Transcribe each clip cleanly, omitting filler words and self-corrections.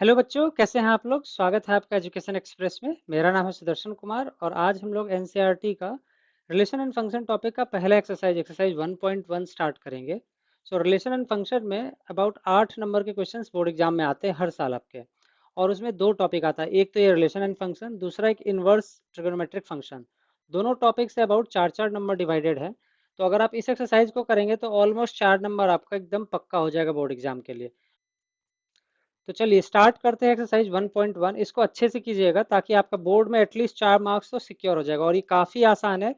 Hello बच्चों, कैसे हैं आप लोग। स्वागत है आपका एजुकेशन एक्सप्रेस में। मेरा नाम है सुदर्शन कुमार और आज हम लोग एनसीईआरटी का रिलेशन एंड फंक्शन टॉपिक का पहला एक्सरसाइज 1.1 स्टार्ट करेंगे। सो रिलेशन एंड फंक्शन में अबाउट 8 नंबर के क्वेश्चंस बोर्ड एग्जाम में आते हैं हर साल आपके। और उसमें दो टॉपिक आता है, एक तो ये रिलेशन एंड फंक्शन, दूसरा एक इनवर्स ट्रिगोनोमेट्रिक फंक्शन। दोनों topic say about 4-4 number divided है। तो अगर आप इस एक्सरसाइज को करेंगे तो ऑलमोस्ट 4 नंबर आपका एकदम पक्का हो जाएगा बोर्ड एग्जाम के लिए। तो चलिए स्टार्ट करते हैं एक्सरसाइज 1.1। इसको अच्छे से कीजिएगा ताकि आपका बोर्ड में एटलीस्ट 4 मार्क्स तो सिक्योर हो जाएगा। और ये काफ़ी आसान है।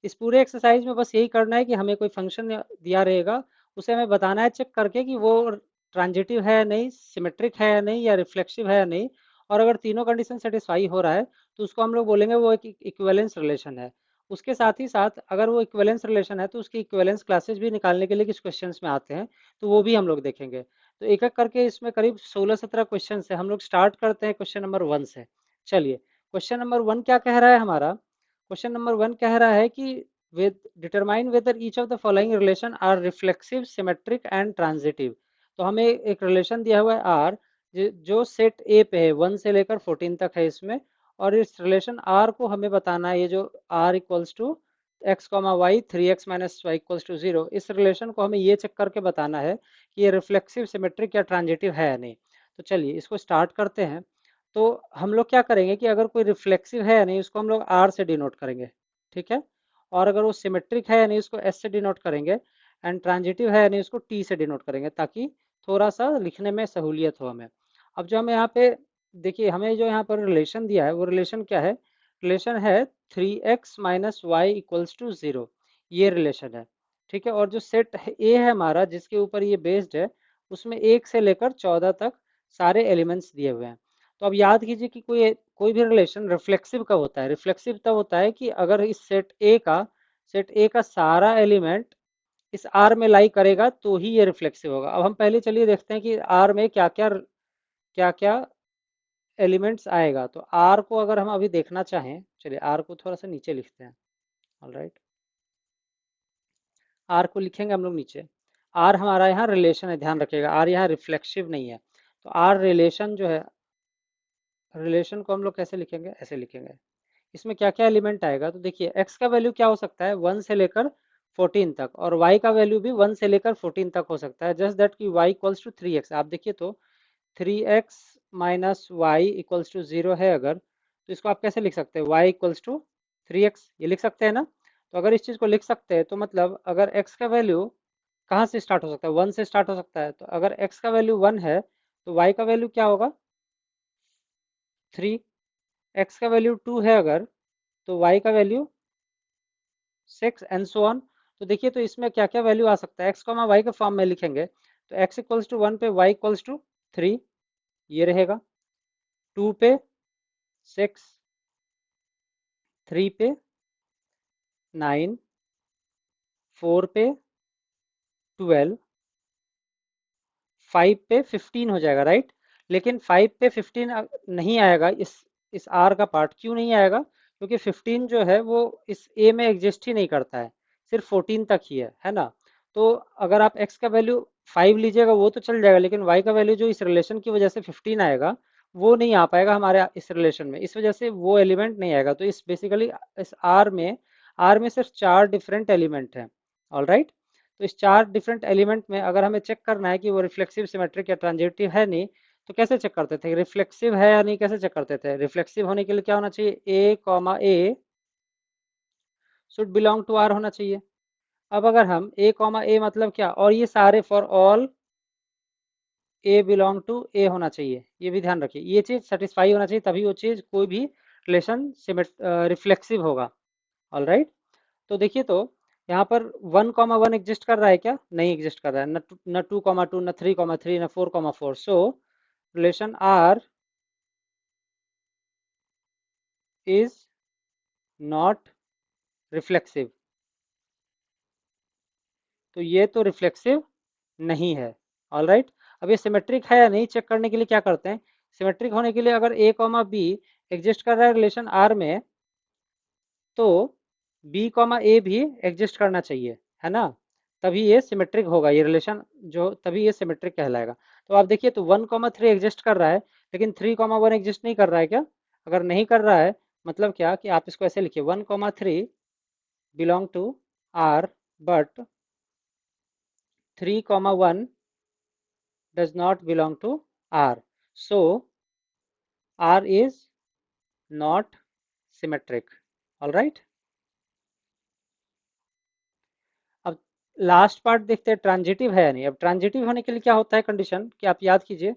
इस पूरे एक्सरसाइज में बस यही करना है कि हमें कोई फंक्शन दिया रहेगा, उसे हमें बताना है चेक करके कि वो ट्रांजिटिव है या नहीं, सिमेट्रिक है या नहीं, या रिफ्लेक्सिव है या नहीं। और अगर तीनों कंडीशन सेटिस्फाई हो रहा है तो उसको हम लोग बोलेंगे वो एक इक्विवेलेंस रिलेशन है। उसके साथ ही साथ अगर वो इक्विवेलेंस रिलेशन है तो उसकी इक्विवेलेंस क्लासेस भी निकालने के लिए कुछ क्वेश्चंस में आते हैं, तो वो भी हम लोग देखेंगे। तो एक एक करके इसमें करीब 16-17 क्वेश्चन है। हम लोग स्टार्ट करते हैं क्वेश्चन नंबर 1 से। चलिए, क्वेश्चन नंबर 1 क्या कह रहा है हमारा। क्वेश्चन नंबर 1 कह रहा है कि with determine whether each of the following relation are reflexive, symmetric and transitive. तो हमें एक रिलेशन दिया हुआ है आर, जो सेट ए पे है, 1 से लेकर 14 तक है इसमें। और इस रिलेशन आर को हमें बताना है, ये जो R equals to x comma y 3x minus y equals to 0, इस रिलेशन को हमें ये चेक करके बताना है कि ये रिफ्लेक्सिव, सिमेट्रिक या ट्रांजिटिव है या नहीं। तो चलिए इसको स्टार्ट करते हैं। तो हम लोग क्या करेंगे कि अगर कोई रिफ्लेक्सिव है या नहीं उसको हम लोग आर से डिनोट करेंगे, ठीक है। और अगर वो सिमेट्रिक है या नहीं उसको एस से डिनोट करेंगे। एंड ट्रांजिटिव है या नहीं उसको टी से डिनोट करेंगे, ताकि थोड़ा सा लिखने में सहूलियत हो हमें। अब जो हमें यहाँ पे देखिए, हमें जो यहाँ पर रिलेशन दिया है वो रिलेशन क्या है। रिलेशन है 3x minus y equals to 0, ये रिलेशन है, ठीक है। और जो सेट ए है हमारा जिसके ऊपर ये बेस्ड है, उसमें 1 से लेकर 14 तक सारे एलिमेंट्स दिए हुए हैं। तो अब याद कीजिए कि कोई कोई भी रिलेशन रिफ्लेक्सिव कब होता है। रिफ्लेक्सिव तब होता है कि अगर इस सेट ए का सारा एलिमेंट इस आर में लाई करेगा तो ही ये रिफ्लेक्सिव होगा। अब हम पहले चलिए देखते हैं कि आर में क्या क्या एलिमेंट्स आएगा। तो आर को अगर हम अभी देखना चाहें, चलिए आर को थोड़ा सा नीचे लिखते हैं। ऑलराइट, आर को लिखेंगे हम लोग नीचे। आर हमारा यहाँ रिलेशन है, ध्यान रखिएगा, आर यहाँ रिफ्लेक्सिव नहीं है। तो आर रिलेशन जो है, रिलेशन को हम लोग कैसे लिखेंगे, ऐसे लिखेंगे। इसमें क्या क्या एलिमेंट आएगा, तो देखिए एक्स का वैल्यू क्या हो सकता है, 1 से लेकर 14 तक, और वाई का वैल्यू भी 1 से लेकर 14 तक हो सकता है। जस्ट दैट कि वाई इक्वल्स टू 3x। आप देखिए तो 3x minus y equals to 0 है अगर, तो इसको आप कैसे लिख सकते हैं, y इक्वल्स टू 3x, ये लिख सकते हैं ना। तो अगर इस चीज़ को लिख सकते हैं तो मतलब अगर x का वैल्यू कहाँ से स्टार्ट हो सकता है, 1 से स्टार्ट हो सकता है। तो अगर x का वैल्यू 1 है तो y का वैल्यू क्या होगा, 3। x का वैल्यू 2 है अगर, तो y का वैल्यू 6 एंड सो ऑन। तो देखिए तो इसमें क्या क्या वैल्यू आ सकता है, x कॉमा वाई के फॉर्म में लिखेंगे तो x इक्वल्स टू 1 पे y इक्वल्स टू 3, ये रहेगा। 2 पे 6, 3 पे 9, 4 पे 12, 5 पे 15 हो जाएगा, राइट। लेकिन 5 पे 15 नहीं आएगा, इस आर का पार्ट क्यों नहीं आएगा, क्योंकि 15 जो है वो इस ए में एग्जिस्ट ही नहीं करता है, सिर्फ 14 तक ही है ना। तो अगर आप एक्स का वैल्यू 5 लीजिएगा वो तो चल जाएगा, लेकिन वाई का वैल्यू जो इस रिलेशन की वजह से 15 आएगा वो नहीं आ पाएगा हमारे इस रिलेशन में, इस वजह से वो एलिमेंट नहीं आएगा। तो इस बेसिकली इस आर में सिर्फ 4 डिफरेंट एलिमेंट हैं। ऑल राइट, तो इस 4 डिफरेंट एलिमेंट में अगर हमें चेक करना है कि वो रिफ्लेक्सिव, सिमेट्रिक या ट्रांजिटिव है नहीं, तो कैसे चेक करते थे, रिफ्लेक्सिव है या नहीं कैसे चेक करते थे। रिफ्लेक्सिव होने के लिए क्या होना चाहिए, a comma a should belong to R होना चाहिए। अब अगर हम ए कॉमा ए मतलब क्या, और ये सारे for all a belong to a होना चाहिए, ये भी ध्यान रखिए, ये चीज सेटिस्फाई होना चाहिए तभी वो चीज कोई भी रिलेशन रिफ्लेक्सिव होगा। ऑल राइट, तो देखिए तो यहाँ पर 1,1 एग्जिस्ट कर रहा है क्या, नहीं एग्जिस्ट कर रहा है, न 2,2, न 3,3, न 4,4। So relation R is not reflexive. तो ये तो रिफ्लेक्सिव नहीं है। ऑल राइट, अब ये सिमेट्रिक है या नहीं चेक करने के लिए क्या करते हैं, सिमेट्रिक होने के लिए अगर ए कॉमा बी एग्जिस्ट कर रहा है रिलेशन आर में, तो बी कॉमा ए भी एग्जिस्ट करना चाहिए, है ना। तभी ये सिमेट्रिक होगा, ये रिलेशन जो, तभी ये सिमेट्रिक कहलाएगा। तो आप देखिए तो 1,3 एग्जिस्ट कर रहा है, लेकिन 3,1 एग्जिस्ट नहीं कर रहा है क्या? अगर नहीं कर रहा है मतलब क्या कि आप इसको ऐसे लिखिए 1,3 belong to R but 3,1 does not belong to R. So R is not symmetric. All right. अब लास्ट पार्ट देखते हैं ट्रांजिटिव है या नहीं। अब ट्रांजिटिव होने के लिए क्या होता है कंडीशन कि आप याद कीजिए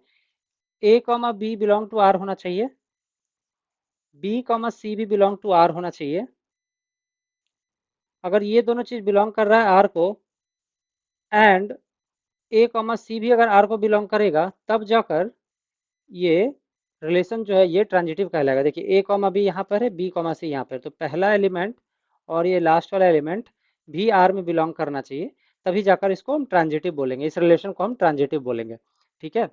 a comma b belong to R होना चाहिए, बी कॉमा सी भी बिलोंग टू आर होना चाहिए। अगर ये दोनों चीज बिलोंग कर रहा है आर को एंड ए कॉमा सी भी अगर आर को बिलोंग करेगा तब जाकर ये रिलेशन जो है ये ट्रांजिटिव कहलाएगा। देखिए ए कॉमा बी यहाँ पर है, बी कॉमा सी यहाँ पर, तो पहला एलिमेंट और ये लास्ट वाला एलिमेंट भी आर में बिलोंग करना चाहिए, तभी जाकर इसको हम ट्रांजिटिव बोलेंगे, इस रिलेशन को हम ट्रांजिटिव बोलेंगे। ठीक है,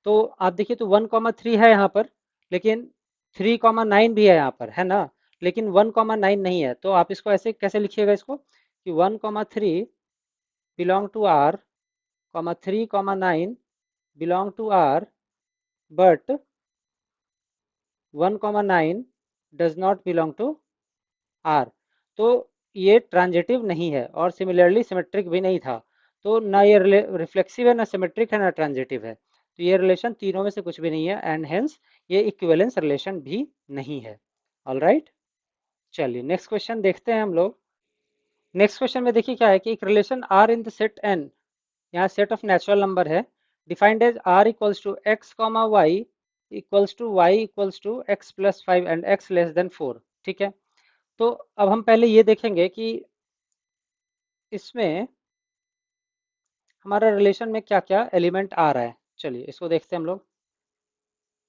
तो आप देखिए तो 1,3 है यहाँ पर, लेकिन 3,9 भी है यहाँ पर, है ना, लेकिन 1,9 नहीं है। तो आप इसको ऐसे कैसे लिखिएगा इसको कि 1,3 belong to R, 3,9 belong to R, but 1,9 does not belong to R. तो ये ट्रांजिटिव नहीं है और सिमिलरली सिमेट्रिक भी नहीं था। तो ना ये रिफ्लेक्सिव है, ना सिमेट्रिक है, ना ट्रांजिटिव है। तो ये रिलेशन तीनों में से कुछ भी नहीं है एंड हेंस ये इक्विवेलेंस रिलेशन भी नहीं है। ऑल राइट, चलिए नेक्स्ट क्वेश्चन देखते हैं हम लोग। नेक्स्ट क्वेश्चन में देखिए क्या है कि एक relation R in the set N, यहाँ सेट ऑफ नेचुरल नंबर है, defined as R equals to x comma y equals to y equals to x plus 5 and x less than 4। ठीक है, तो अब हम पहले ये देखेंगे कि इसमें हमारा रिलेशन में क्या क्या एलिमेंट आ रहा है। चलिए इसको देखते हैं हम लोग।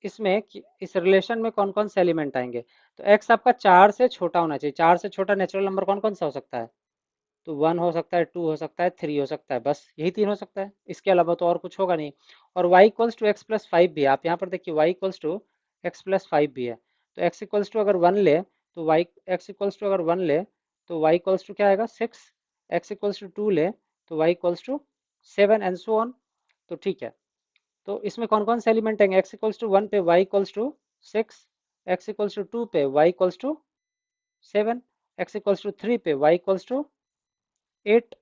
इसमें इस रिलेशन में कौन कौन से एलिमेंट आएंगे। तो एक्स आपका 4 से छोटा होना चाहिए। 4 से छोटा नेचुरल नंबर कौन कौन सा हो सकता है? तो 1 हो सकता है, 2 हो सकता है, 3 हो सकता है, बस यही 3 हो सकता है, इसके अलावा तो और कुछ होगा नहीं। और y equals to x plus 5 भी है, आप यहाँ पर देखिए y equals to x plus 5 भी है। तो x इक्वल्स टू अगर 1 ले तो y, x इक्वल्स टू अगर 1 ले तो y इक्वल्स टू क्या आएगा 6, x इक्वल्स टू 2 ले तो y equals to 7 and so on. तो ठीक है, तो इसमें कौन कौन से एलिमेंट आएंगे? x इक्वल्स टू 1 पे y equals to 6, x equals to 2 पे y equals to 7, x equals to 3 पे y equals to 8।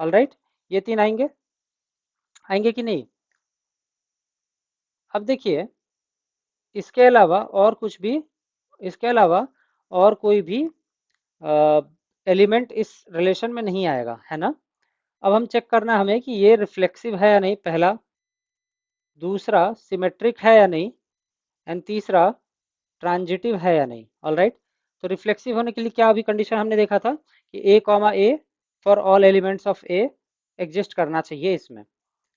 All right, ये तीन आएंगे, आएंगे कि नहीं? अब देखिए इसके अलावा और कुछ भी, इसके अलावा और कोई भी एलिमेंट इस रिलेशन में नहीं आएगा, है ना। अब हम चेक करना हमें कि ये रिफ्लेक्सिव है या नहीं, पहला, दूसरा सिमेट्रिक है या नहीं, एंड तीसरा ट्रांजिटिव है या नहीं। ऑल राइट, तो रिफ्लेक्सिव होने के लिए क्या अभी कंडीशन हमने देखा था कि a comma a for all elements of a exist करना चाहिए इसमें।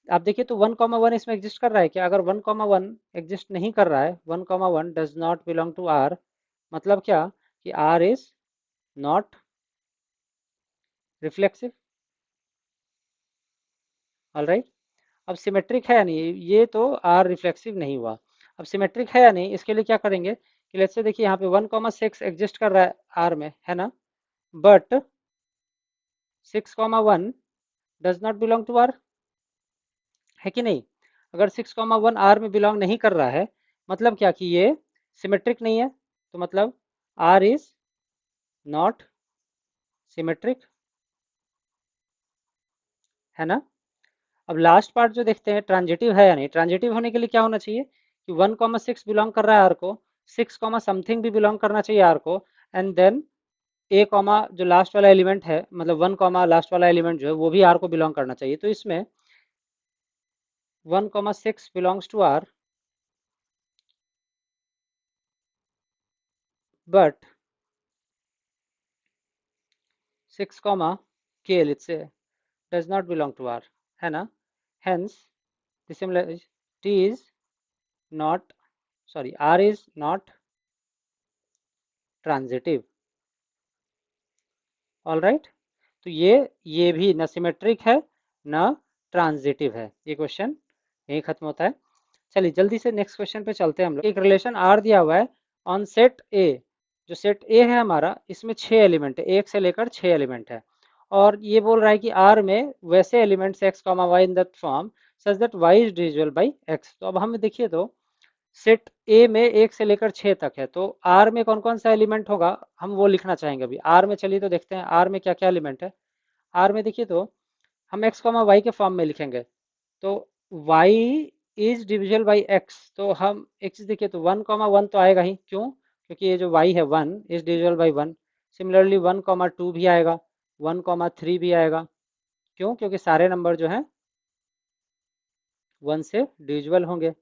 आप देखिए तो 1,1 इसमें एग्जिस्ट कर रहा है क्या? अगर 1,1 एग्जिस्ट नहीं कर रहा है, 1,1 does not belong to R, मतलब क्या कि R is not reflexive. All right, अब सिमेट्रिक है या नहीं, ये तो आर रिफ्लेक्सिव नहीं हुआ। अब सिमेट्रिक है या नहीं, इसके लिए क्या करेंगे कि लेट्स से देखिए यहाँ पे 1,6 एग्जिस्ट कर रहा है आर में, है ना, but 6,1 does not belong to R, है कि नहीं। अगर 6,1 आर में बिलोंग नहीं कर रहा है मतलब क्या कि ये सिमेट्रिक नहीं है, तो मतलब आर इज नॉट सिमेट्रिक, है ना। अब लास्ट पार्ट जो देखते हैं ट्रांजिटिव है या नहीं। ट्रांजिटिव होने के लिए क्या होना चाहिए कि 1,6 बिलोंग कर रहा है आर को, 6, समथिंग भी बिलोंग करना चाहिए आर को, एंड देन ए कॉमा जो लास्ट वाला एलिमेंट है, मतलब 1 कॉमा लास्ट वाला एलिमेंट जो है वो भी आर को बिलोंग करना चाहिए। तो इसमें 1,6 बिलोंग्स टू आर बट 6 के let's say does not belong to R, है ना, hence the similarity is not, sorry, R is not transitive। All right, तो ये भी न सिमेट्रिक है न ट्रांजिटिव है। ये क्वेश्चन यही खत्म होता है। चलिए जल्दी से नेक्स्ट क्वेश्चन पे चलते हैं हम लोग। एक रिलेशन आर दिया हुआ है ऑन सेट ए, जो सेट ए है हमारा, इसमें 6 एलिमेंट है, 1 से लेकर 6 एलिमेंट है, और ये बोल रहा है कि आर में वैसे elements x comma y in that form such that y is divisible by x. तो अब हमें देखिए तो सेट ए में 1 से लेकर 6 तक है, तो आर में कौन कौन सा एलिमेंट होगा हम वो लिखना चाहेंगे अभी। आर में चलिए तो देखते हैं आर में क्या क्या एलिमेंट है। आर में देखिए तो हम एक्स कॉमा वाई के फॉर्म में लिखेंगे, तो y is divisible by x, तो हम एक चीज देखिए तो 1,1 तो आएगा ही, क्यों, क्योंकि ये जो y है 1 इज डिविजिबल बाई 1। सिमिलरली 1,2 भी आएगा, 1,3 भी आएगा, क्यों, क्योंकि सारे नंबर जो हैं 1 से डिविजिबल होंगे,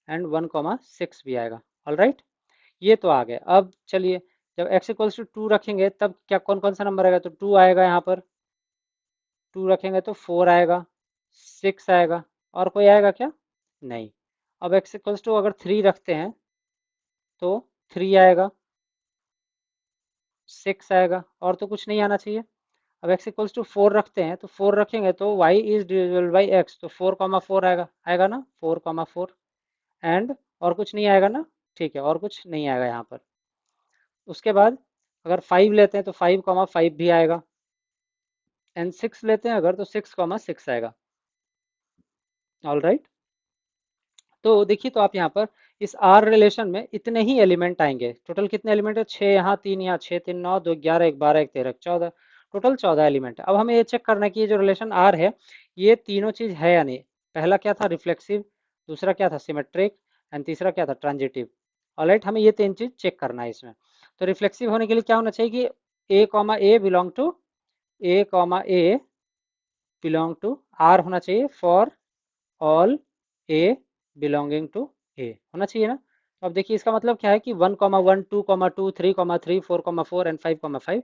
एंड 1,6 भी आएगा। ऑल राइट, ये तो आ गए। अब चलिए जब x इक्वल्स टू 2 रखेंगे तब क्या कौन कौन सा नंबर आएगा, तो 2 आएगा यहाँ पर, 2 रखेंगे तो 4 आएगा, 6 आएगा, और कोई आएगा क्या, नहीं। अब x इक्वल्स टू अगर 3 रखते हैं तो 3 आएगा, 6 आएगा, और तो कुछ नहीं आना चाहिए। अब x इक्वल्स टू 4 रखते हैं तो 4 रखेंगे तो y is divisible by x, तो 4,4 आएगा, आएगा ना 4,4, एंड और कुछ नहीं आएगा ना, ठीक है, और कुछ नहीं आएगा यहाँ पर। उसके बाद अगर 5 लेते हैं तो 5,5 भी आएगा, एंड 6 लेते हैं अगर तो 6,6 आएगा। ऑल राइट, तो देखिए तो आप यहाँ पर इस आर रिलेशन में इतने ही एलिमेंट आएंगे। टोटल कितने एलिमेंट है, 6 यहाँ, 3 यहाँ, 6 3 9 2 11 1 12 1 13 14, टोटल 14 एलिमेंट है। अब हमें ये चेक करना है कि ये जो रिलेशन आर है ये तीनों चीज है या नहीं। पहला क्या था, रिफ्लेक्सिव, दूसरा क्या था, सिमेट्रिक, एंड तीसरा क्या था, ट्रांजिटिव। ऑलराइट, हमें ये तीन चीज चेक करना है इसमें। तो रिफ्लेक्सिव होने के लिए क्या होना चाहिए कि a comma a belong to, a comma a belong to R होना चाहिए for all a belonging to a होना चाहिए ना। तो अब देखिए इसका मतलब क्या है कि 1,1 2,2 3,3 4,4 एंड 5,5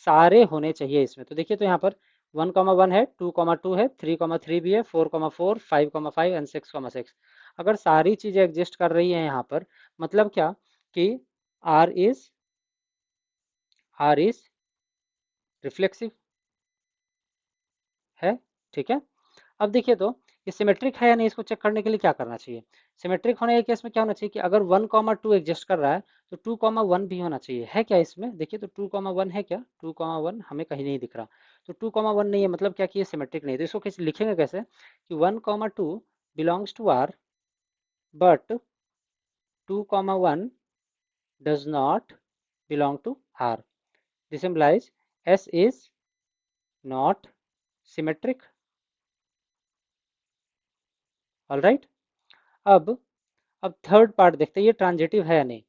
सारे होने चाहिए इसमें। तो देखिए तो यहाँ पर 1,1 है, 2,2 है, 3,3 भी है, 4,4 5,5 एंड 6,6। अगर सारी चीजें एग्जिस्ट कर रही हैं यहाँ पर, मतलब क्या कि आर इज रिफ्लेक्सिव है, ठीक है। अब देखिए तो ये सिमेट्रिक है या नहीं, इसको चेक करने के लिए क्या करना चाहिए। सिमेट्रिक होने के केस में क्या होना चाहिए कि अगर 1,2 एग्जिस्ट कर रहा है तो 2,1 भी होना चाहिए, है क्या इसमें, देखिए तो 2,1 है क्या, 2,1 हमें कहीं नहीं दिख रहा, तो 2,1 नहीं है, मतलब क्या कि ये सिमेट्रिक नहीं है। तो इसको कैसे लिखेंगे, कैसे कि 1,2 belongs to R but 2,1 does not belong to R. This implies S is not symmetric. All right. अब थर्ड पार्ट देखते हैं ये ट्रांजिटिव है या नहीं।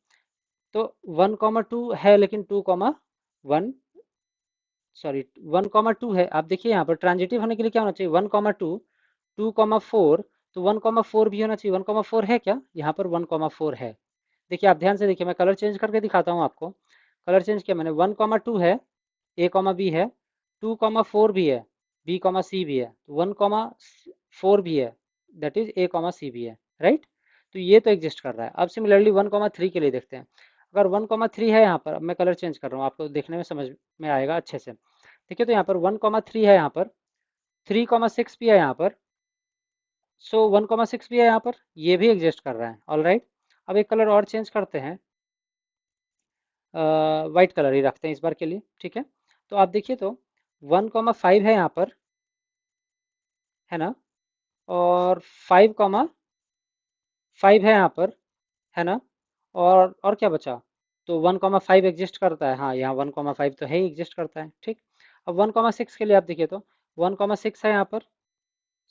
तो 1,2 है लेकिन 2,1, सॉरी 1,2 है। आप देखिए यहाँ पर ट्रांजिटिव होने के लिए क्या होना चाहिए, 1,2 2,4, तो 1,4 भी होना चाहिए। 1,4 है क्या, यहाँ पर 1,4 है। देखिए आप ध्यान से देखिए, मैं कलर चेंज करके दिखाता हूँ आपको। कलर चेंज किया मैंने, 1,2 है, ए कॉमा बी है, 2,4 भी है, बी कॉमा सी भी है, 1,4 भी है, that is a comma c भी है, राइट। तो ये तो एग्जिस्ट कर रहा है। अब सिमिलरली 1,3 के लिए देखते हैं। अगर 1,3 है यहाँ पर, अब मैं कलर चेंज कर रहा हूँ, आपको देखने में समझ में आएगा अच्छे से। देखिए तो यहाँ पर 1,3 है, यहाँ पर 3,6 भी है यहाँ पर, सो 1,6 भी है यहाँ पर, ये भी एग्जिस्ट कर रहा है। ऑल राइट, अब एक कलर और चेंज करते हैं, वाइट कलर ही रखते हैं इस बार के लिए, ठीक है। तो आप देखिए तो 1,5 है यहाँ पर, है ना, और 5,5 है यहाँ पर, है ना, और क्या बचा, तो 1,5 एग्जिस्ट करता है, हाँ यहाँ 1,5 तो है ही, एग्जिस्ट करता है, ठीक। अब 1,6 के लिए आप देखिए तो 1,6 है यहाँ पर,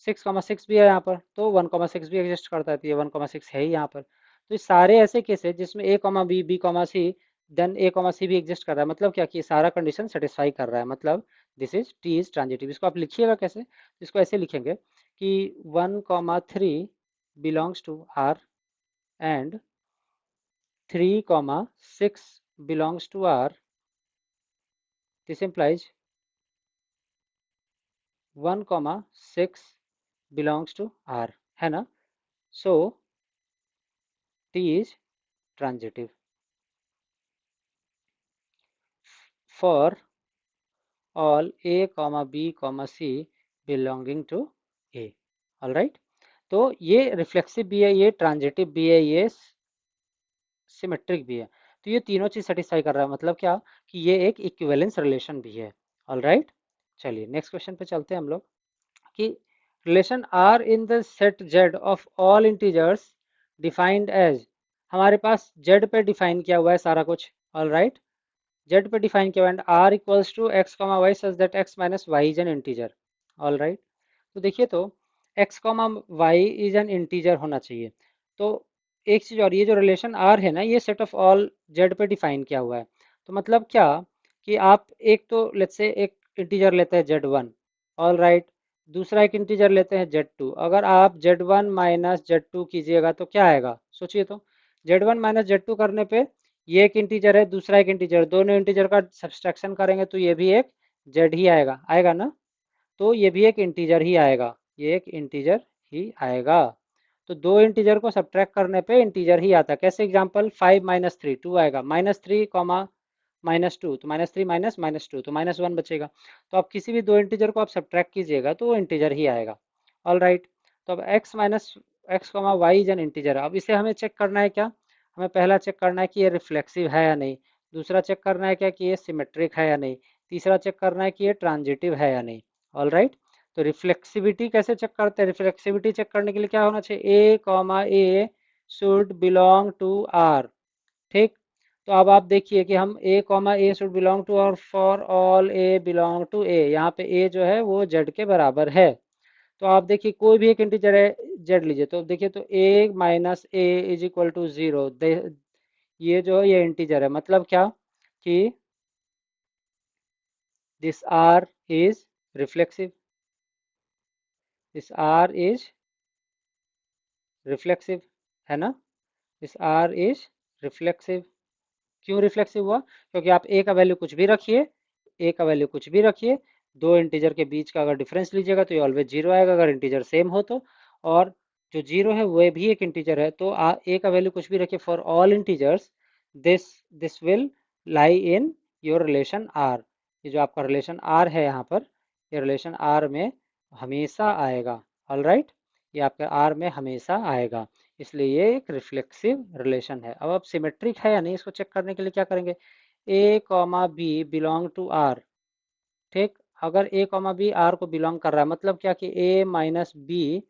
6,6 भी है यहाँ पर, तो 1,6 भी एग्जिस्ट करता है, तो ये 1,6 है ही यहाँ पर। तो ये सारे ऐसे केस है जिसमें ए कॉमा बी, बी कॉमा सी, देन ए कॉमा सी भी एग्जिस्ट कर रहा है, मतलब क्या कि सारा कंडीशन सेटिस्फाई कर रहा है, मतलब this is T is transitive. इसको आप लिखिएगा कैसे, इसको ऐसे लिखेंगे कि 1,3 belongs to R and 3,6 belongs to R. This implies 1,6 belongs to R, है ना। So T is transitive for all A, B, C belonging to A. All right. तो ये रिफ्लेक्सिव भी है, ये ट्रांजिटिव भी है, ये सिमेट्रिक भी है। तो ये तीनों चीज सेटिस्फाई कर रहा है, मतलब क्या कि ये एक इक्विवेलेंस रिलेशन भी है। ऑल राइट, चलिए नेक्स्ट क्वेश्चन पे चलते हैं हम लोग कि relation R in the set Z of all integers defined as, हमारे पास जेड पे डिफाइन किया हुआ है सारा कुछ, ऑल राइट। जेड पे डिफाइन किया हुआ है, R equals to x comma y such that x minus y is an integer, all right. तो देखिए तो x comma y is an integer होना चाहिए। तो एक चीज़ और, ये जो रिलेशन आर है ना, ये सेट ऑफ ऑल जेड पे डिफाइन किया हुआ है। तो मतलब क्या कि आप एक तो लेट्स से एक इंटीजर लेते हैं जेड वन, ऑल राइट, दूसरा एक इंटीजर लेते हैं जेड टू। अगर आप Z one minus Z two कीजिएगा तो क्या आएगा, सोचिए तो। Z one minus Z two करने पे ये एक इंटीजर है, दूसरा एक इंटीजर, दोनों इंटीजर का सब्सट्रैक्शन करेंगे तो ये भी एक जेड ही आएगा, आएगा ना। तो ये भी एक इंटीजर ही आएगा, ये एक इंटीजर ही आएगा। तो दो इंटीजर को सब्ट्रैक्ट करने पे इंटीजर ही आता है। कैसे एग्जांपल, 5 माइनस थ्री, टू आएगा, minus three comma minus two, तो minus three minus minus two, तो माइनस वन बचेगा। तो आप किसी भी दो इंटीजर को आप सब्ट्रैक्ट कीजिएगा तो वो इंटीजर ही आएगा, ऑल राइट। तो अब x minus x comma y is an integer. अब इसे हमें चेक करना है क्या, हमें पहला चेक करना है कि ये रिफ्लेक्सिव है या नहीं, दूसरा चेक करना है क्या कि ये सिमेट्रिक है या नहीं, तीसरा चेक करना है कि ये ट्रांजिटिव है या नहीं, ऑल राइट। तो रिफ्लेक्सिविटी कैसे चेक करते हैं, रिफ्लेक्सिविटी चेक करने के लिए क्या होना चाहिए, a comma a should belong to R, ठीक। तो अब आप देखिए कि हम a comma a should belong to, और for all a belong to a, यहाँ पे ए जो है वो जेड के बराबर है। तो आप देखिए कोई भी एक इंटीजर है जेड लीजिए, तो देखिए तो a minus a is equal to zero, ये जो है ये इंटीजर है, मतलब क्या कि this R is reflexive, this R is reflexive, है ना, दिस आर इज रिफ्लेक्सिव। क्यों रिफ्लेक्सिव हुआ, क्योंकि आप ए का वैल्यू कुछ भी रखिए, ए का वैल्यू कुछ भी रखिए, दो इंटीजर के बीच का अगर डिफरेंस लीजिएगा तो ये ऑलवेज जीरो आएगा, अगर इंटीजर सेम हो तो। और जो जीरो है वो भी एक इंटीजर है, तो ए का वैल्यू कुछ भी रखिए for all integers, this this will lie in your relation R. ये जो आपका रिलेशन आर है यहाँ पर, ये रिलेशन आर में हमेशा आएगा, ऑल राइट, ये आपके आर में हमेशा आएगा, इसलिए ये एक रिफ्लेक्सिव रिलेशन है। अब आप सिमेट्रिक है या नहीं इसको चेक करने के लिए क्या करेंगे, a comma b belong to R, ठीक। अगर ए कॉमा बी आर को बिलोंग कर रहा है, मतलब क्या कि a minus b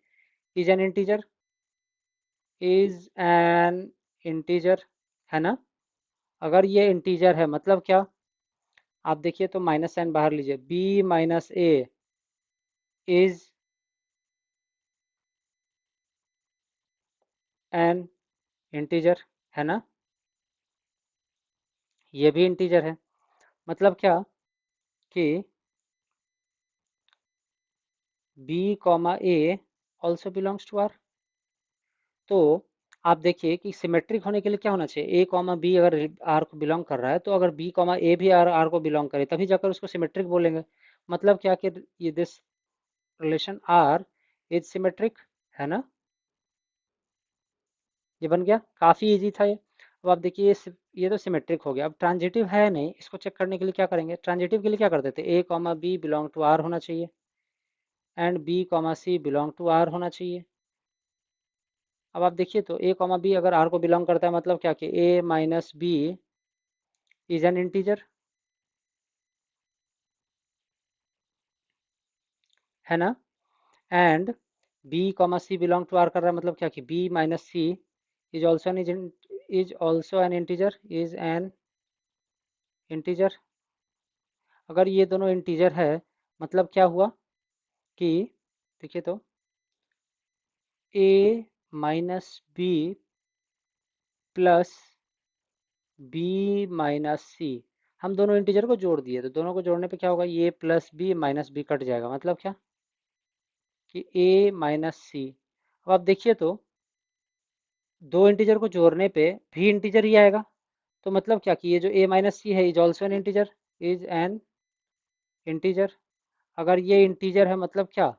is an integer, is an integer, है ना। अगर ये इंटीजर है मतलब क्या, आप देखिए तो माइनस साइन बाहर लीजिए, b minus a is an integer, है ना, ये भी इंटीजर है। मतलब क्या कि b comma a also belongs to R. तो आप देखिए कि सिमेट्रिक होने के लिए क्या होना चाहिए, ए कॉमा बी अगर आर को बिलोंग कर रहा है, तो अगर बी कॉमा ए भी आर आर को बिलोंग करे तभी जाकर उसको सिमेट्रिक बोलेंगे। मतलब क्या कि ये this relation R is symmetric, है ना। ये बन गया, काफ़ी इजी था ये। अब आप देखिए ये तो सिमेट्रिक हो गया। अब ट्रांजिटिव है नहीं, इसको चेक करने के लिए क्या करेंगे, ट्रांजिटिव के लिए क्या करते थे, a comma b belong to R होना चाहिए, and b comma c belong to R होना चाहिए। अब आप देखिए तो ए कॉमा बी अगर आर को बिलोंग करता है, मतलब क्या कि a minus b is an integer, है ना, and b comma c belong to R कर रहा है, मतलब क्या कि b minus c is also an is also an integer, is an integer. अगर ये दोनों इंटीजर है मतलब क्या हुआ कि देखिए तो a minus b plus b minus c, हम दोनों इंटीजर को जोड़ दिए, तो दोनों को जोड़ने पे क्या होगा, ये plus b minus b cut जाएगा, मतलब क्या कि ए माइनस सी। अब आप देखिए तो दो इंटीजर को जोड़ने पे भी इंटीजर ही आएगा, तो मतलब क्या कि ये जो ए माइनस सी है is also an integer, is an integer. अगर ये इंटीजर है मतलब क्या,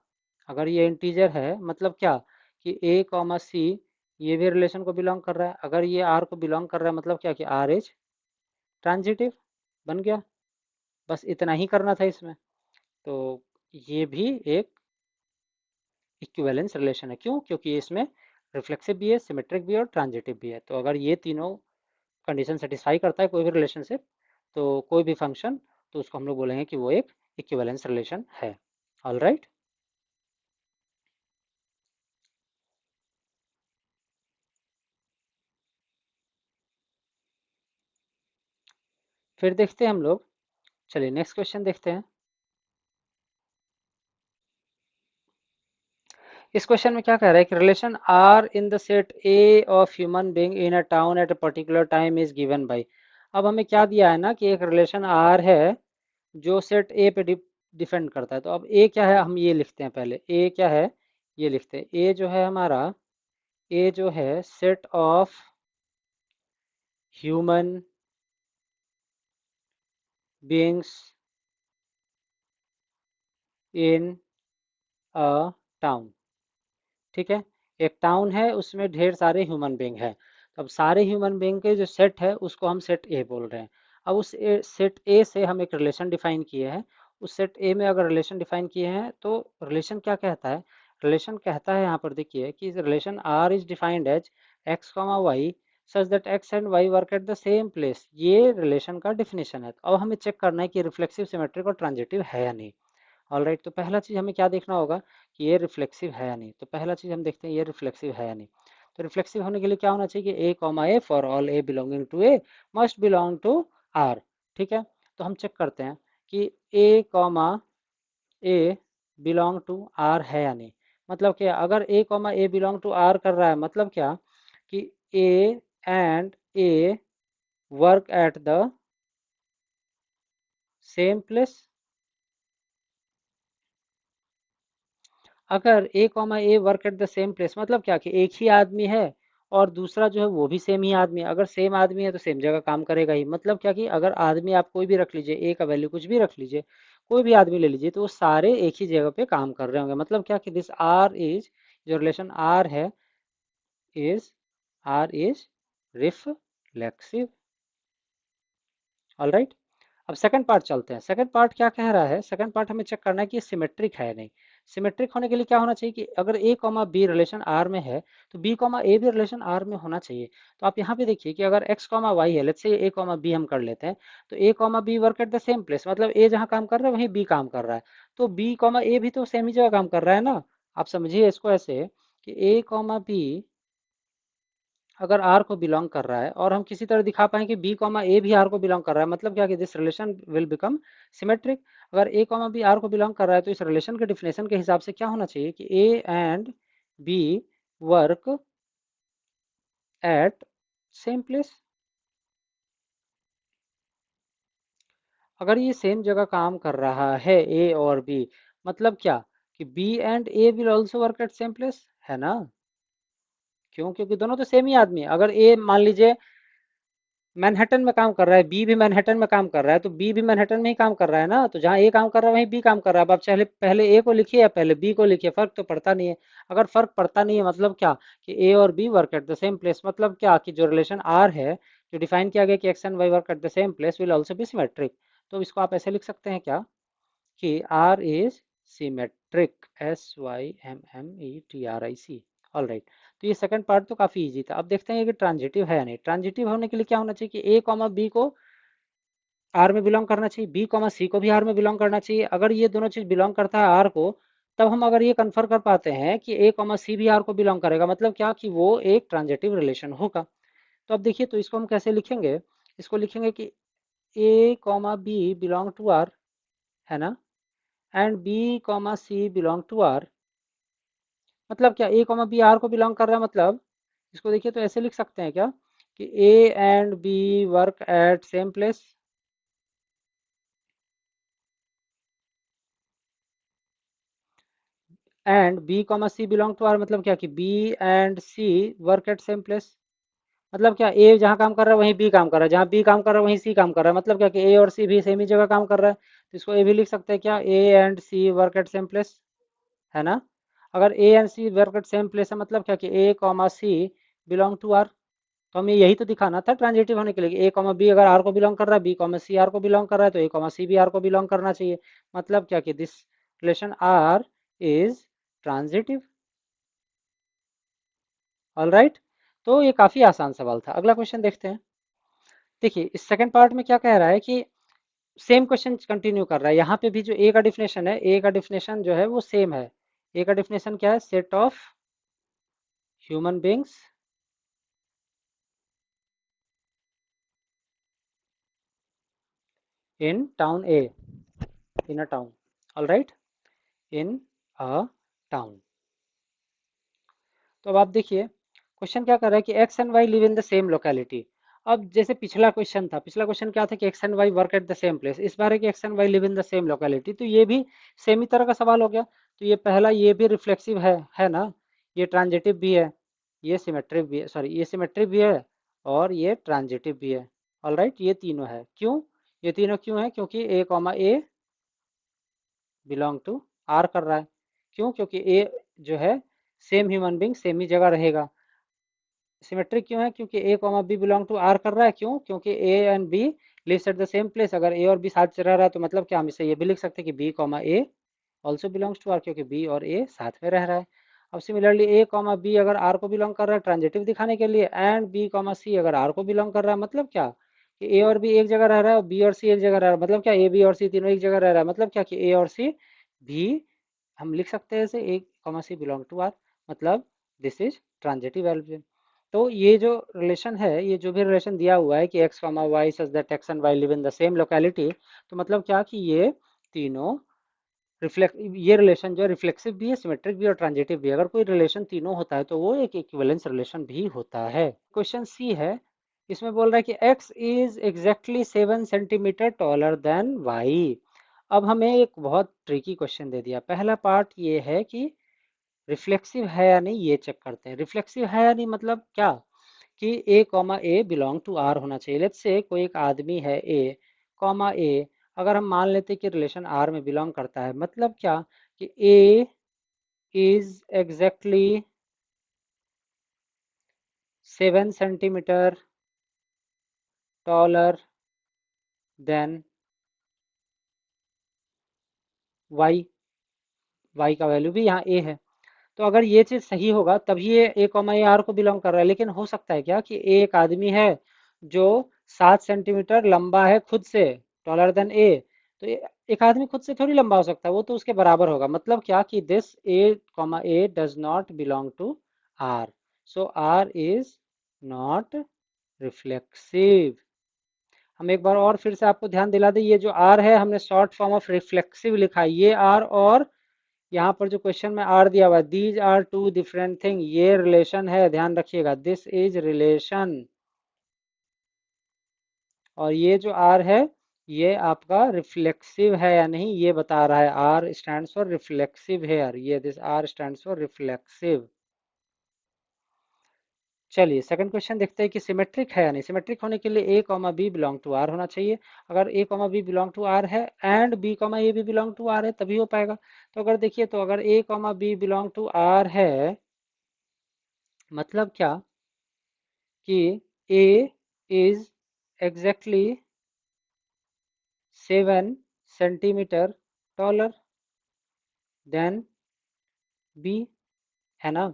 अगर ये इंटीजर है मतलब क्या कि ए कॉमा सी ये भी रिलेशन को बिलोंग कर रहा है, अगर ये आर को बिलोंग कर रहा है मतलब क्या कि आर इज ट्रांजिटिव, बन गया। बस इतना ही करना था इसमें। तो ये भी एक इक्विवेलेंस रिलेशन है, क्यों, क्योंकि इसमें रिफ्लेक्सिव भी है, सिमेट्रिक भी है और ट्रांजिटिव भी है। तो अगर ये तीनों कंडीशन सेटिस्फाई करता है कोई भी रिलेशनशिप, तो कोई भी फंक्शन, तो उसको हम लोग बोलेंगे कि वो एक इक्विवेलेंस रिलेशन है, ऑल राइट। फिर देखते हैं हम लोग, चलिए नेक्स्ट क्वेश्चन देखते हैं। इस क्वेश्चन में क्या कह रहा है कि relation R in the set A of human being in a town at a particular time is given by. अब हमें क्या दिया है ना कि एक रिलेशन आर है जो सेट ए पे डिपेंड करता है। तो अब ए क्या है हम ये लिखते हैं, पहले ए क्या है ये लिखते हैं। ए जो है हमारा, ए जो है set of human beings in a town. ठीक है, एक टाउन है उसमें ढेर सारे ह्यूमन बींग है। तो अब सारे ह्यूमन बींग के जो सेट है उसको हम सेट ए बोल रहे हैं। अब उस सेट ए से हम एक रिलेशन डिफाइन किए हैं। उस सेट ए में अगर रिलेशन डिफाइन किए हैं तो रिलेशन क्या कहता है, रिलेशन कहता है यहाँ पर देखिए कि relation R is defined as x comma y such that x and y work at the same place. ये रिलेशन का डिफिनेशन है। तो अब हमें चेक करना है कि रिफ्लेक्सिव सिमेट्रिक और ट्रांजिटिव है या नहीं। ऑल राइट, तो पहला चीज़ हमें क्या देखना होगा कि ये रिफ्लेक्सिव है या नहीं। तो पहला चीज़ हम देखते हैं ये रिफ्लेक्सिव है या नहीं। तो रिफ्लेक्सिव होने के लिए क्या होना चाहिए कि a comma a for all a belonging to a must belong to R. ठीक है, तो हम चेक करते हैं कि a comma a belong to R है या नहीं। मतलब क्या, अगर a comma a belong to R कर रहा है मतलब क्या कि a and a work at the same place. अगर a comma a work at the same place मतलब क्या कि एक ही आदमी है और दूसरा जो है वो भी सेम ही आदमी है। अगर सेम आदमी है तो सेम जगह काम करेगा ही। मतलब क्या कि अगर आदमी आप कोई भी रख लीजिए, ए का वैल्यू कुछ भी रख लीजिए, कोई भी आदमी ले लीजिए, तो वो सारे एक ही जगह पे काम कर रहे होंगे। मतलब क्या कि दिस आर इज, जो रिलेशन आर है is, R is reflexive. All right, अब सेकंड पार्ट चलते हैं। सेकंड पार्ट क्या कह रहा है, सेकंड पार्ट हमें चेक करना है कि सिमेट्रिक है नहीं। सिमेट्रिक होने के लिए क्या होना चाहिए कि अगर a comma B relation are में है तो बी कॉमा ए भी रिलेशन आर में होना चाहिए। तो आप यहाँ पे देखिए कि अगर एक्स कॉमा वाई है, let's say a comma b हम कर लेते हैं, तो a comma b work at the same place मतलब ए जहाँ काम कर रहा है वहीं बी काम कर रहा है। तो बी कॉमा ए भी तो सेम ही जगह काम कर रहा है ना। आप समझिए इसको ऐसे कि ए कॉमा बी अगर आर को बिलोंग कर रहा है और हम किसी तरह दिखा पाए कि बी कॉमा ए भी आर को बिलोंग कर रहा है, मतलब क्या कि this relation will become symmetric. अगर ए कॉमा बी आर को बिलोंग कर रहा है तो इस रिलेशन के डिफिनेशन के हिसाब से क्या होना चाहिए कि a and b work at same place. अगर ये सेम जगह काम कर रहा है ए और बी, मतलब क्या कि b and a will also work at same place, है ना। क्यों, क्योंकि दोनों तो सेम ही आदमी है। अगर ए मान लीजिए मैनहट्टन में काम कर रहा है, बी भी मैनहट्टन में काम कर रहा है, तो बी भी मैनहट्टन में ही काम कर रहा है ना। तो जहाँ ए काम कर रहा है वहीं बी काम कर रहा है। अब आप चाहे पहले ए को लिखिए या पहले बी को लिखिए, फर्क तो पड़ता नहीं है। अगर फर्क पड़ता नहीं है मतलब क्या कि ए और b work at the same place, मतलब क्या कि जो रिलेशन आर है, जो डिफाइन किया गया कि x and y work at the same place will also be symmetric. तो इसको आप ऐसे लिख सकते हैं क्या कि R is symmetric, S Y M M E T R I C. All right, तो ये सेकंड पार्ट तो काफी इजी था। अब देखते हैं कि ट्रांजिटिव है या नहीं। ट्रांजिटिव होने के लिए क्या होना चाहिए कि ए कॉमा बी को आर में बिलोंग करना चाहिए, बी कॉमा सी को भी आर में बिलोंग करना चाहिए। अगर ये दोनों चीज बिलोंग करता है आर को, तब हम अगर ये कन्फर्म कर पाते हैं कि ए कॉमा सी भी आर को बिलोंग करेगा, मतलब क्या कि वो एक ट्रांजिटिव रिलेशन होगा। तो अब देखिए, तो इसको हम कैसे लिखेंगे, इसको लिखेंगे कि a comma b belong to R, है ना, and b comma c belong to R. मतलब क्या ए कॉमा बी आर को बिलोंग कर रहा है, मतलब इसको देखिए तो ऐसे लिख सकते हैं क्या कि a and b work at same place and b comma c belong to R. मतलब क्या कि b and c work at same place. मतलब क्या ए जहाँ काम कर रहा है वहीं बी काम कर रहा है, जहाँ बी काम कर रहा है वहीं सी काम कर रहा है। मतलब क्या कि ए और सी भी सेम ही जगह काम कर रहा है। तो इसको ए भी लिख सकते हैं क्या, a and c work at same place, है ना। अगर a and c work at same place है मतलब क्या कि a comma c belong to R. तो हमें यही तो दिखाना था ट्रांजिटिव होने के लिए, ए कॉमा बी अगर आर को बिलोंग कर रहा है, बी कॉमा सी आर को बिलोंग कर रहा है, तो ए कॉमा सी भी आर को बिलोंग करना चाहिए। मतलब क्या कि this relation R is transitive. All right, तो ये काफी आसान सवाल था। अगला क्वेश्चन देखते हैं। देखिए इस सेकंड पार्ट में क्या कह रहा है कि सेम क्वेश्चन कंटिन्यू कर रहा है। यहाँ पे भी जो ए का डिफिनेशन है, ए का डिफिनेशन जो है वो सेम है। ए का डिफिनेशन क्या है, set of human beings in town A, in a town, all right, in a town. तो अब आप देखिए क्वेश्चन क्या कर रहा है कि x and y live in the same locality. अब जैसे पिछला क्वेश्चन था, पिछला क्वेश्चन क्या था कि x and y work at the same place, इस बार है कि x and y live in the same locality, तो ये भी सेम ही तरह का सवाल हो गया। तो ये पहला ये भी रिफ्लेक्सिव है ना, ये ट्रांजिटिव भी है, ये सिमेट्रिक भी है, सॉरी ये सिमेट्रिक भी है और ये ट्रांजिटिव भी है, ऑल राइट, ये तीनों है। क्यों, ये तीनों क्यों है, क्योंकि a comma a belong to R कर रहा है। क्यों, क्योंकि ए जो है सेम ह्यूमन बींग सेम ही जगह रहेगा। सिमेट्रिक क्यों है, क्योंकि a comma b belong to R कर रहा है। क्यों, क्योंकि a and b lives at the same place, अगर ए और बी साथ रह रहा है तो मतलब क्या, हम इसे ये भी लिख सकते हैं कि b comma a also belongs to R, क्योंकि बी और ए साथ में रह रहा है। अब सिमिलरली ए कॉमा बी अगर आर को बिलोंग कर रहा है ट्रांजिटिव दिखाने के लिए, एंड बी कॉमा सी अगर आर को बिलोंग कर रहा है, मतलब क्या कि ए और बी एक जगह रह रहा है और बी और सी एक जगह रह रहा है, मतलब क्या ए बी और सी तीनों एक जगह रह रहा है, मतलब क्या कि ए और सी भी हम लिख सकते हैं ऐसे, a comma c belong to R, मतलब दिस इज ट्रांजिटिव एल्जेब्रा। तो ये जो रिलेशन है, ये जो भी रिलेशन दिया हुआ है कि x comma y such that x and y live in the same locality, तो मतलब क्या कि ये तीनों रिफ्लेक्ट, ये रिलेशन जो है रिफ्लेक्सिव भी है, सिमेट्रिक भी और ट्रांजिटिव भी। अगर कोई रिलेशन तीनों होता है तो वो एक इक्विवेलेंस रिलेशन भी होता है। क्वेश्चन सी है, इसमें बोल रहा है कि x is exactly 7 centimetre taller then y। अब हमें एक बहुत ट्रिकी क्वेश्चन दे दिया। पहला पार्ट ये है कि रिफ्लेक्सिव है या नहीं, ये चेक करते हैं। रिफ्लेक्सिव है या नहीं मतलब क्या कि a comma a belong to R होना चाहिए। लेट्स से कोई एक आदमी है ए कॉमा ए, अगर हम मान लेते हैं कि रिलेशन आर में बिलोंग करता है, मतलब क्या कि a is exactly 7 centimetre taller than y, y का वैल्यू भी यहाँ ए है। तो अगर ये चीज सही होगा तभी ये ए कॉमा ए आर को बिलोंग कर रहा है। लेकिन हो सकता है क्या कि ए एक आदमी है जो 7 सेंटीमीटर लंबा है खुद से, टॉलर देन ए, तो एक आदमी खुद से थोड़ी लंबा हो सकता है, वो तो उसके बराबर होगा। मतलब क्या कि this a comma a does not belong to R, so R is not reflexive. हम एक बार और फिर से आपको ध्यान दिला दें, ये जो आर है हमने शॉर्ट फॉर्म ऑफ रिफ्लेक्सिव लिखा है, ये आर और यहाँ पर जो क्वेश्चन में आर दिया हुआ है, these are two different thing, ये रिलेशन है, ध्यान रखिएगा, दिस इज रिलेशन। और ये जो आर है ये आपका रिफ्लेक्सिव है या नहीं ये बता रहा है। R stands for reflexive here, ये this R stands for reflexive. चलिए सेकंड क्वेश्चन देखते हैं कि सिमेट्रिक है या नहीं। सिमेट्रिक होने के लिए a comma b belong to R होना चाहिए। अगर a comma b belong to R है एंड बी कॉमा ए भी बिलोंग टू आर है तभी हो पाएगा। तो अगर देखिए, तो अगर a comma b belong to R है, मतलब क्या कि a is exactly 7 centimetre taller than b, है ना।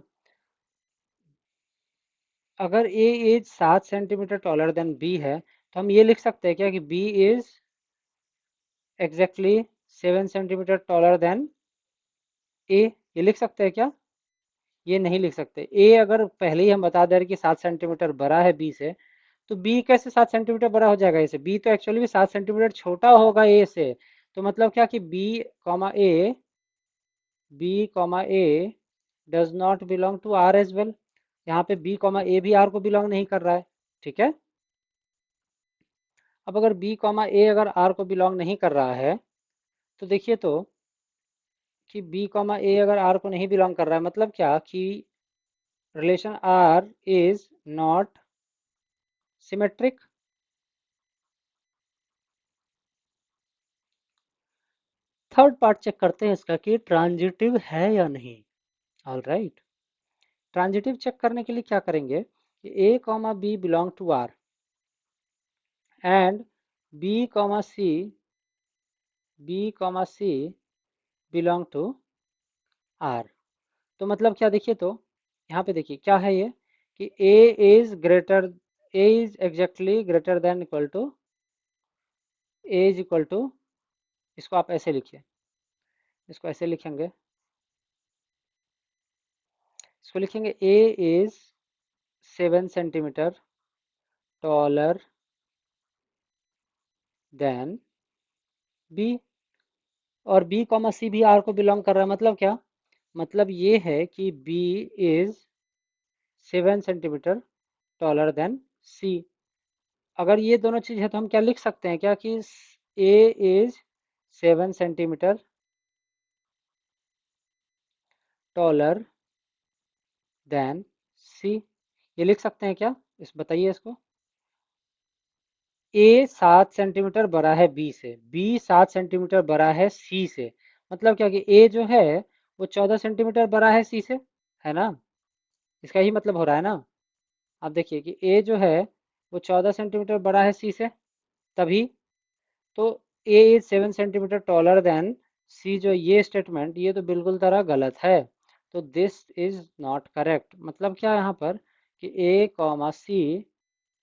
अगर a is 7 centimetre taller than b है तो हम ये लिख सकते हैं क्या कि b is exactly 7 centimetre taller than a, ये लिख सकते हैं क्या, ये नहीं लिख सकते। ए अगर पहले ही हम बता दे रहे कि 7 सेंटीमीटर बड़ा है बी से, तो बी कैसे 7 सेंटीमीटर बड़ा हो जाएगा ए से, बी तो एक्चुअली भी 7 सेंटीमीटर छोटा होगा ए से। तो मतलब क्या कि b comma a does not belong to R as well. यहाँ पे बी कॉमा ए भी आर को बिलोंग नहीं कर रहा है, ठीक है। अब अगर बी कॉमा ए अगर आर को बिलोंग नहीं कर रहा है तो देखिए तो कि बी कॉमा ए अगर आर को नहीं बिलोंग कर रहा है, मतलब क्या कि relation R is not symmetric. Third part check करते हैं इसका कि ट्रांजिटिव है या नहीं। ऑल राइट, ट्रांजिटिव चेक करने के लिए क्या करेंगे कि a comma b belong to R and b comma c belong to R. तो मतलब क्या, देखिए तो यहाँ पे देखिए क्या है ये कि a is exactly greater than equal to, a is equal to, इसको आप ऐसे लिखिए, इसको ऐसे लिखेंगे, इसको लिखेंगे a is 7 centimetre taller than b, और बी कॉमा सी भी आर को बिलोंग कर रहा है, मतलब क्या, मतलब ये है कि b is 7 centimetre taller than c. अगर ये दोनों चीज है तो हम क्या लिख सकते हैं क्या कि a is 7 centimetre taller than सी, ये लिख सकते हैं क्या, इस बताइए इसको। ए 7 सेंटीमीटर बड़ा है बी से, बी 7 सेंटीमीटर बड़ा है सी से, मतलब क्या कि ए जो है वो 14 सेंटीमीटर बड़ा है सी से, है ना, इसका ही मतलब हो रहा है ना। आप देखिए कि ए जो है वो 14 सेंटीमीटर बड़ा है सी से, तभी तो ए इज 7 सेंटीमीटर टॉलर देन सी, जो ये स्टेटमेंट ये तो बिल्कुल तरह गलत है। तो दिस इज नॉट करेक्ट, मतलब क्या यहाँ पर कि a comma c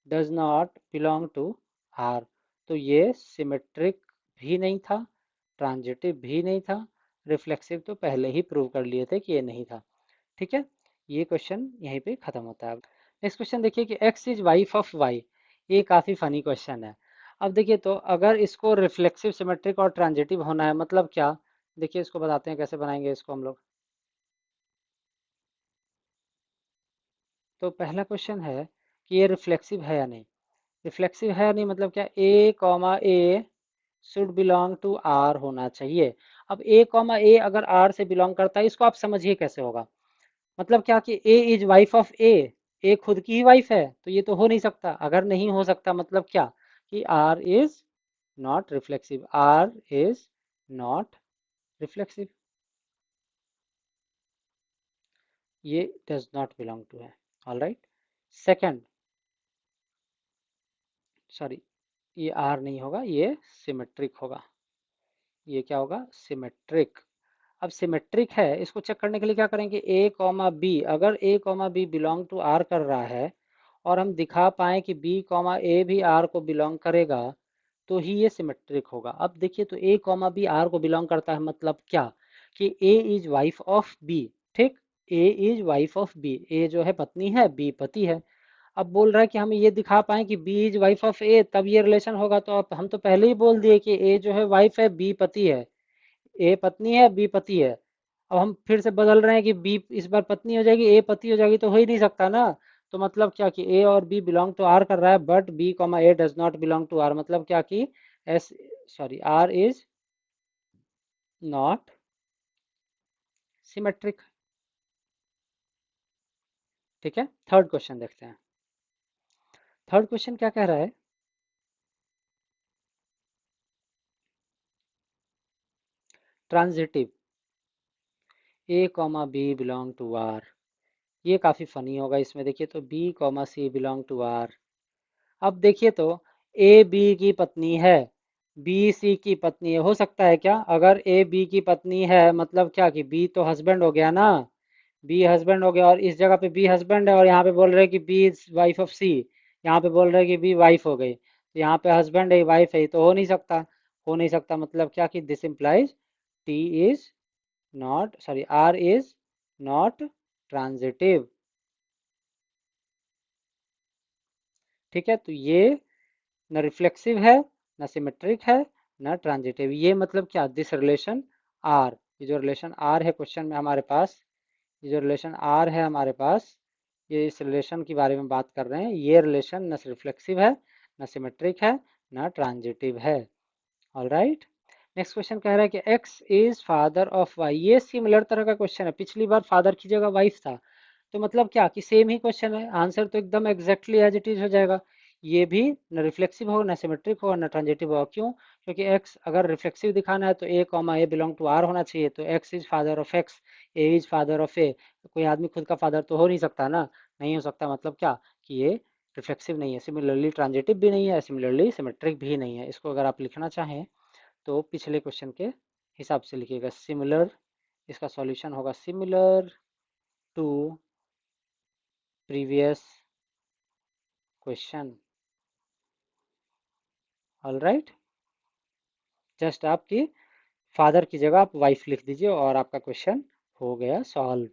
does not belong to R, तो ये सिमेट्रिक भी नहीं था, ट्रांजिटिव भी नहीं था, रिफ्लेक्सिव तो पहले ही प्रूव कर लिए थे कि ये नहीं था। ठीक है, ये क्वेश्चन यहीं पे खत्म होता है। नेक्स्ट क्वेश्चन देखिए कि x is wife of y, ये काफी फनी क्वेश्चन है। अब देखिए तो अगर इसको रिफ्लेक्सिव सिमेट्रिक और ट्रांजिटिव होना है मतलब क्या, देखिए इसको बताते हैं कैसे बनाएंगे इसको हम लोग। तो पहला क्वेश्चन है कि ये रिफ्लेक्सिव है या नहीं, रिफ्लेक्सिव है या नहीं मतलब क्या, a comma a should belong to R होना चाहिए। अब a कॉमा ए अगर r से बिलोंग करता है, इसको आप समझिए कैसे होगा, मतलब क्या कि a इज वाइफ ऑफ ए खुद की ही वाइफ है, तो ये तो हो नहीं सकता, अगर नहीं हो सकता मतलब क्या कि r is not reflexive, r is not reflexive, ये डज नॉट बिलोंग टू है। ऑल राइट, सेकेंड, सॉरी, ये r नहीं होगा, ये सिमेट्रिक होगा, ये क्या होगा, सिमेट्रिक। अब सिमेट्रिक है, इसको चेक करने के लिए क्या करेंगे, ए कॉमा बी, अगर a comma b belong to R कर रहा है और हम दिखा पाए कि बी कॉमा ए भी आर को बिलोंग करेगा, तो ही ये सिमेट्रिक होगा। अब देखिए तो ए कॉमा बी आर को बिलोंग करता है मतलब क्या कि a is wife of B, ठीक, ए इज वाइफ ऑफ बी, ए जो है पत्नी है, बी पति है। अब बोल रहा है कि हमें ये दिखा पाए कि बी इज वाइफ ऑफ ए, तब ये रिलेशन होगा, तो अब हम तो पहले ही बोल दिए कि ए जो है वाइफ है, बी पति है, ए पत्नी है, बी पति है। अब हम फिर से बदल रहे हैं कि बी इस बार पत्नी हो जाएगी, ए पति हो जाएगी, तो हो ही नहीं सकता ना। तो मतलब क्या कि ए और बी बिलोंग टू आर कर रहा है, but b comma a does not belong to R, मतलब क्या कि S, sorry, R is not symmetric. ठीक है, थर्ड क्वेश्चन देखते हैं। थर्ड क्वेश्चन क्या कह रहा है, transitive, a comma b belong to R, ये काफी फनी होगा इसमें। देखिए तो b comma c belong to R, अब देखिए तो ए बी की पत्नी है, बी सी की पत्नी है, हो सकता है क्या, अगर ए बी की पत्नी है मतलब क्या कि बी तो हस्बैंड हो गया ना, बी हस्बैंड हो गया, और इस जगह पे बी हस्बैंड है और यहाँ पे बोल रहे हैं कि बी इज वाइफ ऑफ सी, यहाँ पे बोल रहे हैं कि बी वाइफ हो गई, तो यहाँ पे हस्बैंड है वाइफ है, तो हो नहीं सकता, हो नहीं सकता, मतलब क्या कि this implies T is not, sorry, R is not transitive. ठीक है, तो ये न रिफ्लेक्सिव है, न सिमेट्रिक है, न ट्रांजिटिव, ये मतलब क्या, दिस रिलेशन आर, ये जो रिलेशन आर है क्वेश्चन में हमारे पास, ये जो रिलेशन आर है हमारे पास, ये इस रिलेशन के बारे में बात कर रहे हैं, ये रिलेशन न रिफ्लेक्सिव है, न सिमेट्रिक है, न ट्रांजिटिव है। ऑल राइट, नेक्स्ट क्वेश्चन कह रहा है कि x is father of y, ये सिमिलर तरह का क्वेश्चन है, पिछली बार फादर की जगह वाइफ था, तो मतलब क्या कि सेम ही क्वेश्चन है, आंसर तो एकदम एग्जैक्टली एज इट इज हो जाएगा। ये भी न रिफ्लेक्सिव होगा, न सिमेट्रिक होगा, न ट्रांजिटिव होगा, क्यों, क्योंकि एक्स अगर रिफ्लेक्सिव दिखाना है तो a comma a belong to R होना चाहिए, तो x is father of x, a is father of a, कोई आदमी खुद का फादर तो हो नहीं सकता ना, नहीं हो सकता, मतलब क्या कि ये रिफ्लेक्सिव नहीं है, सिमिलरली ट्रांजिटिव भी नहीं है, सिमिलरली सिमेट्रिक भी नहीं है। इसको अगर आप लिखना चाहें तो पिछले क्वेश्चन के हिसाब से लिखिएगा, सिमिलर, इसका सॉल्यूशन होगा similar to previous question. All right, just आपकी फादर की जगह आप वाइफ लिख दीजिए और आपका क्वेश्चन हो गया सॉल्व।